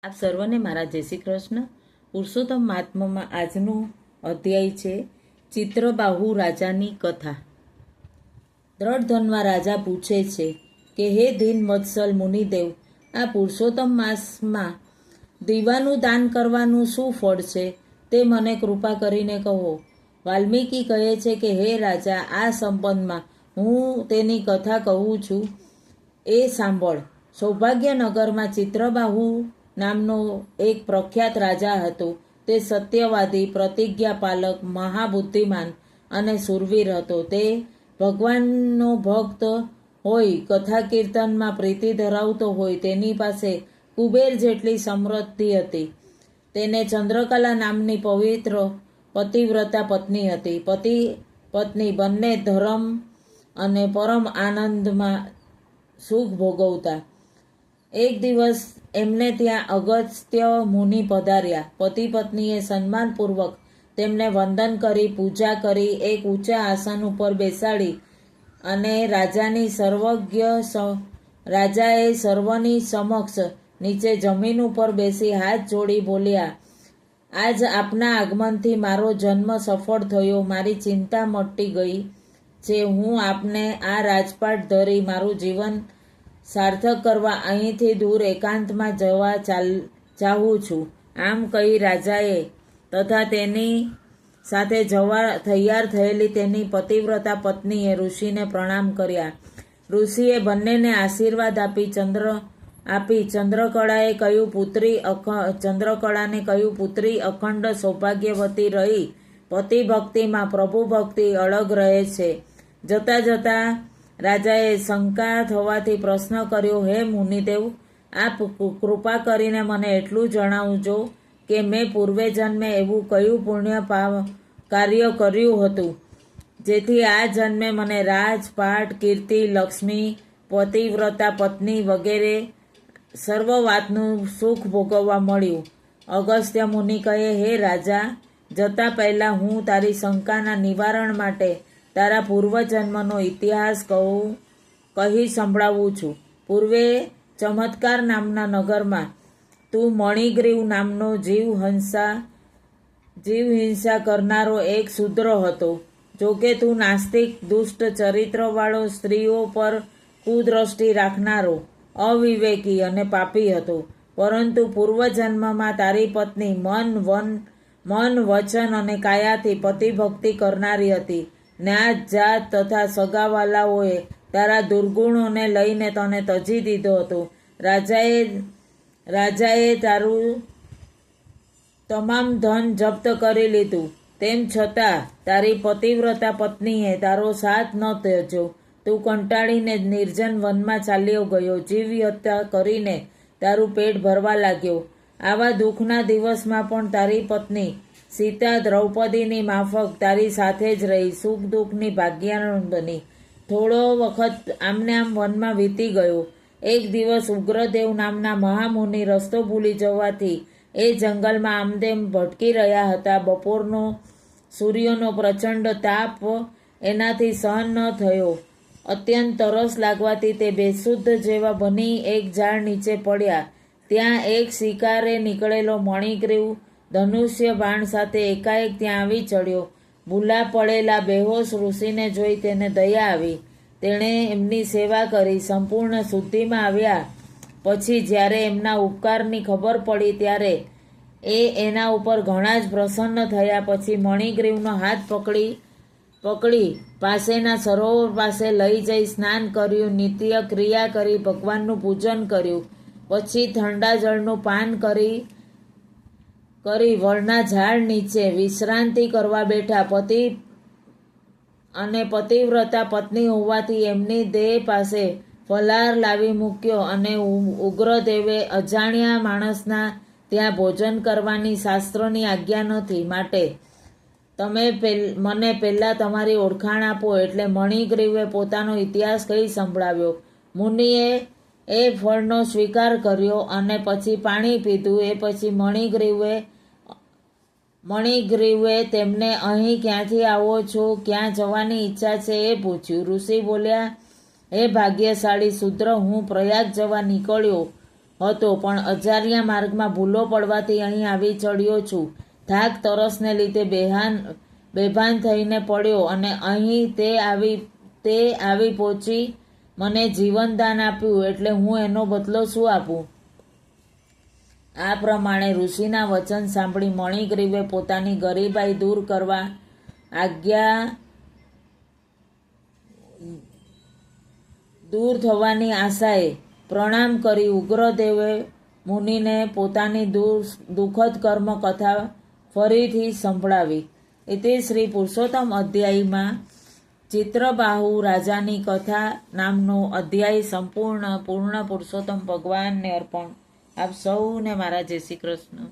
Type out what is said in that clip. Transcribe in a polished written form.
આપ સર્વને મારા જય શ્રી કૃષ્ણ. પુરુષોત્તમ મહાત્મામાં આજનો અધ્યાય છે ચિત્રબાહુ રાજાની કથા. દ્રઢધનમાં રાજા પૂછે છે કે હે દીન વત્સલ મુનિદેવ, આ પુરુષોત્તમ માસમાં દીવાનું દાન કરવાનું શું ફળ છે તે મને કૃપા કરીને કહો. વાલ્મીકી કહે છે કે હે રાજા, આ સંબંધમાં હું તેની કથા કહું છું, એ સાંભળ. સૌભાગ્યનગરમાં ચિત્રબાહુ નામનો એક પ્રખ્યાત રાજા હતો. તે સત્યવાદી, પ્રતિજ્ઞાપાલક, મહાબુદ્ધિમાન અને શૂરવીર હતો. તે ભગવાનનો ભક્ત હોય, કથા કીર્તનમાં પ્રીતિ ધરાવતો હોય. તેની પાસે કુબેર જેટલી સમૃદ્ધિ હતી. તેને ચંદ્રકલા નામની પવિત્ર પતિવ્રતા પત્ની હતી. પતિ પત્ની બંને ધર્મ અને પરમ આનંદમાં સુખ ભોગવતા. એક દિવસ એમને ત્યાં અગસ્ત્ય મુનિ પધાર્યા. પતિ પત્નીએ સન્માનપૂર્વક તેમને વંદન કરી, પૂજા કરી, એક ઊંચા આસન ઉપર બેસાડી અને રાજાએ સર્વની સમક્ષ નીચે જમીન ઉપર બેસી હાથ જોડી બોલ્યા, આજ આપના આગમનથી મારો જન્મ સફળ થયો. મારી ચિંતા મટી ગઈ છે. હું આપને આ રાજપાટ ધરી મારું જીવન સાર્થક કરવા અહીંથી દૂર એકાંતમાં જવા ચાહું છું. આમ કહી રાજાએ તથા તેની સાથે જવા તૈયાર થયેલી તેની પતિવ્રતા પત્નીએ ઋષિને પ્રણામ કર્યા. ઋષિએ બંનેને આશીર્વાદ આપી ચંદ્રકળાને કહ્યું, પુત્રી અખંડ સૌભાગ્યવતી રહી પતિ ભક્તિમાં પ્રભુ ભક્તિ અળગ રહે છે. જતા જતા રાજાએ શંકા થવાથી પ્રશ્ન કર્યો, હે મુનિદેવ, આપ કૃપા કરીને મને એટલું જણાવજો કે મેં પૂર્વે જન્મે એવું કયું પુણ્ય કાર્ય કર્યું હતું જેથી આ જન્મે મને રાજપાટ, કીર્તિ, લક્ષ્મી, પતિવ્રતા પત્ની વગેરે સર્વ વાતનું સુખ ભોગવવા મળ્યું. અગસ્ત્ય મુનિ કહે, હે રાજા, જતા પહેલા હું તારી શંકાના નિવારણ માટે તારા પૂર્વજન્મનો ઇતિહાસ કહી સંભળાવું છું. પૂર્વે ચમત્કાર નામના નગરમાં તું મણિગ્રીવ નામનો જીવ હિંસા કરનારો એક શૂદ્ર હતો. જોકે તું નાસ્તિક, દુષ્ટ ચરિત્રવાળો, સ્ત્રીઓ પર કુદ્રષ્ટિ રાખનારો, અવિવેકી અને પાપી હતો. પરંતુ પૂર્વજન્મમાં તારી પત્ની મન, વચન અને કાયાથી પતિભક્તિ કરનારી હતી. જ્ઞાત, જાત તથા સગાવાલાઓએ તારા દુર્ગુણોને લઈને તને તજી દીધો હતો. રાજાએ તારું તમામ ધન જપ્ત કરી લીધું. તેમ છતાં તારી પતિવ્રતા પત્નીએ તારો સાથ ન ત્યજ્યો. તું કંટાળીને નિર્જન વનમાં ચાલ્યો ગયો. જીવ હત્યા કરીને તારું પેટ ભરવા લાગ્યો. આવા દુઃખના દિવસમાં પણ તારી પત્ની સીતા દ્રૌપદીની માફક તારી સાથે જ રહી, સુખ દુઃખની ભાગ્યાન બની. થોડો વખત આમને આમ વનમાં વીતી ગયો. એક દિવસ ઉગ્રદેવ નામના મહામુનિ રસ્તો ભૂલી જવાથી એ જંગલમાં આમતેમ ભટકી રહ્યા હતા. બપોરનો સૂર્યનો પ્રચંડ તાપ એનાથી સહન ન થયો. અત્યંત તરસ લાગવાથી તે બેશુદ્ધ જેવા બની એક ઝાડ નીચે પડ્યા. ત્યાં એક શિકારે નીકળેલો મણિગ્રીવ ધનુષ્ય બાણ સાથે એકાએક ત્યાં આવી ચડ્યો. ભૂલા પડેલા બેહોશ ઋષિને જોઈ તેને દયા આવી. તેણે એમની સેવા કરી. સંપૂર્ણ શુદ્ધિમાં આવ્યા પછી જ્યારે એમના ઉપકારની ખબર પડી ત્યારે એના ઉપર ઘણા જ પ્રસન્ન થયા. પછી મણિગ્રીવનો હાથ પકડી પાસેના સરોવર પાસે લઈ જઈ સ્નાન કર્યું, નિત્ય ક્રિયા કરી, ભગવાનનું પૂજન કર્યું. પછી ઠંડા જળનું પાન કરી વડના ઝાડ નીચે વિશ્રાંતિ કરવા બેઠા. પતિવ્રતા પત્ની હોવાથી એમની દેહ પાસે ફલાહાર લાવી મૂક્યો અને ઉગ્રદેવે અજાણ્યા માણસના ત્યાં ભોજન કરવાની શાસ્ત્રોની આજ્ઞા નથી, માટે તમે મને પહેલાં તમારી ઓળખાણ આપો. એટલે મણિગ્રીવે પોતાનો ઇતિહાસ કહી સંભળાવ્યો. મુનિએ એ ફળનો સ્વીકાર કર્યો અને પછી પાણી પીધું. એ પછી મણિગ્રીવે તેમને અહીં ક્યાંથી આવો છો, ક્યાં જવાની ઈચ્છા છે એ પૂછ્યું. ઋષિ બોલ્યા, હે ભાગ્યશાળી શૂદ્ર, હું પ્રયાગ જવા નીકળ્યો હતો, પણ અજાર્યા માર્ગમાં ભૂલો પડવાથી અહીં આવી ચડ્યો છું. થાક તરસને લીધે બેભાન થઈને પડ્યો અને અહીં તે આવી પહોંચી મને જીવનદાન આપ્યું, એટલે હું એનો બદલો શું આપું? આ પ્રમાણે ઋષિના વચન સાંભળી મણિગ્રીવે પોતાની ગરીબાઈ દૂર કરવા દૂર થવાની આશાએ પ્રણામ કરી ઉગ્રદેવે મુનિને પોતાની દુઃખદ કર્મ કથા ફરીથી સંભળાવી. એટલે શ્રી પુરુષોત્તમ અધ્યાયમાં ચિત્રબાહુ રાજાની કથા નામનો અધ્યાય પૂર્ણ પુરુષોત્તમ ભગવાનને અર્પણ. આપ સૌને મારા જય શ્રી કૃષ્ણ.